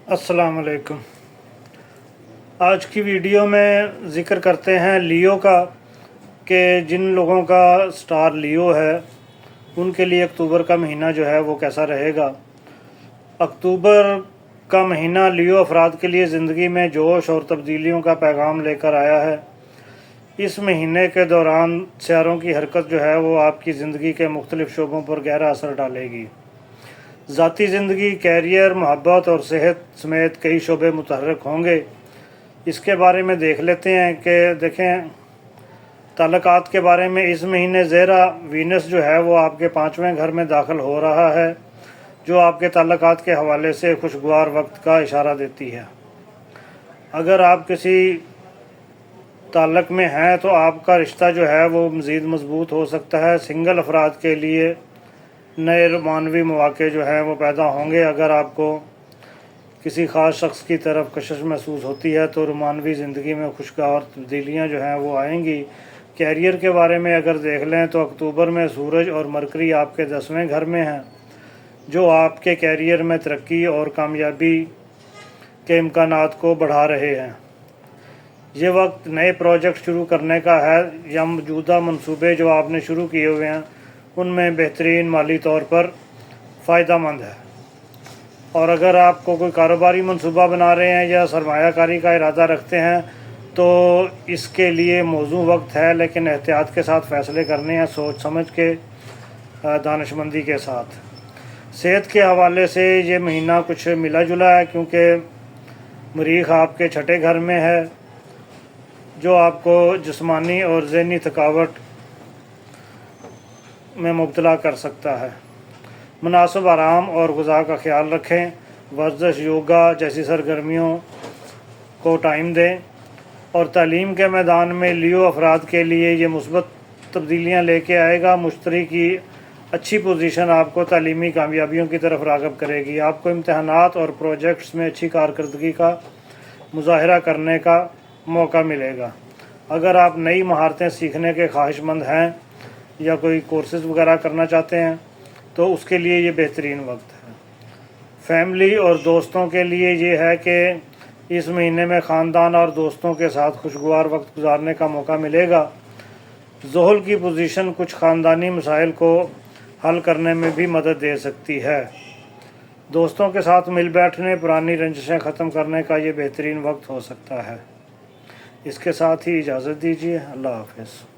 अस्सलाम वालेकुम। आज की वीडियो में ज़िक्र करते हैं लियो का कि जिन लोगों का स्टार लियो है उनके लिए अक्टूबर का महीना जो है वो कैसा रहेगा। अक्टूबर का महीना लियो अफराद के लिए ज़िंदगी में जोश और तब्दीलियों का पैगाम लेकर आया है। इस महीने के दौरान सितारों की हरकत जो है वो आपकी ज़िंदगी के मुख्तलिफ़ शोबों पर गहरा असर डालेगी। ज़ाती ज़िंदगी, कैरियर, मोहब्बत और सेहत समेत कई शोबे मुतहर्रिक होंगे। इसके बारे में देख लेते हैं कि देखें ताल्लुकात के बारे में। इस महीने ज़ेरा वीनस जो है वो आपके 5वें घर में दाखिल हो रहा है, जो आपके ताल्लुकात के हवाले से खुशगवार वक्त का इशारा देती है। अगर आप किसी ताल्लुक में हैं तो आपका रिश्ता जो है वो मज़ीद मजबूत हो सकता है। सिंगल अफराद के लिए नए रोमानवी मौक़े जो हैं वो पैदा होंगे। अगर आपको किसी ख़ास शख्स की तरफ कशिश महसूस होती है तो रोमानवी ज़िंदगी में खुशगवार तब्दीलियाँ जो हैं वो आएंगी। कैरियर के बारे में अगर देख लें तो अक्टूबर में सूरज और मरकरी आपके 10वें घर में हैं, जो आपके कैरियर में तरक्की और कामयाबी के इम्कानात को बढ़ा रहे हैं। ये वक्त नए प्रोजेक्ट शुरू करने का है या मौजूदा मंसूबे जो आपने शुरू किए हुए हैं उनमें बेहतरीन माली तौर पर फ़ायदेमंद है। और अगर आपको कोई कारोबारी मंसूबा बना रहे हैं या सरमायाकारी का इरादा रखते हैं तो इसके लिए मौजू वक्त है, लेकिन एहतियात के साथ फ़ैसले करने हैं, सोच समझ के, दानिशमंदी के साथ। सेहत के हवाले से ये महीना कुछ मिला जुला है क्योंकि मरीख आपके 6ठे घर में है, जो आपको जिस्मानी और ज़हनी थकावट में मुब्तला कर सकता है। मुनासिब आराम और ग़िज़ा का ख्याल रखें। वर्जिश, योगा जैसी सरगर्मियों को टाइम दें। और तालीम के मैदान में लियो अफराद के लिए ये मुस्बत तब्दीलियाँ लेके आएगा। मुश्तरी की अच्छी पोजीशन आपको तालीमी कामयाबियों की तरफ राग़िब करेगी। आपको इम्तहानात और प्रोजेक्ट्स में अच्छी कारकर्दगी का मुज़ाहरा करने का मौका मिलेगा। अगर आप नई महारतें सीखने के ख्वाहिशमंद हैं या कोई कोर्सेज़ वगैरह करना चाहते हैं तो उसके लिए ये बेहतरीन वक्त है। फैमिली और दोस्तों के लिए ये है कि इस महीने में ख़ानदान और दोस्तों के साथ खुशगवार वक्त गुजारने का मौका मिलेगा। ज़ोहल की पोजीशन कुछ ख़ानदानी मसाइल को हल करने में भी मदद दे सकती है। दोस्तों के साथ मिल बैठने, पुरानी रंजिशें ख़त्म करने का ये बेहतरीन वक्त हो सकता है। इसके साथ ही इजाज़त दीजिए। अल्लाह हाफ़िज़।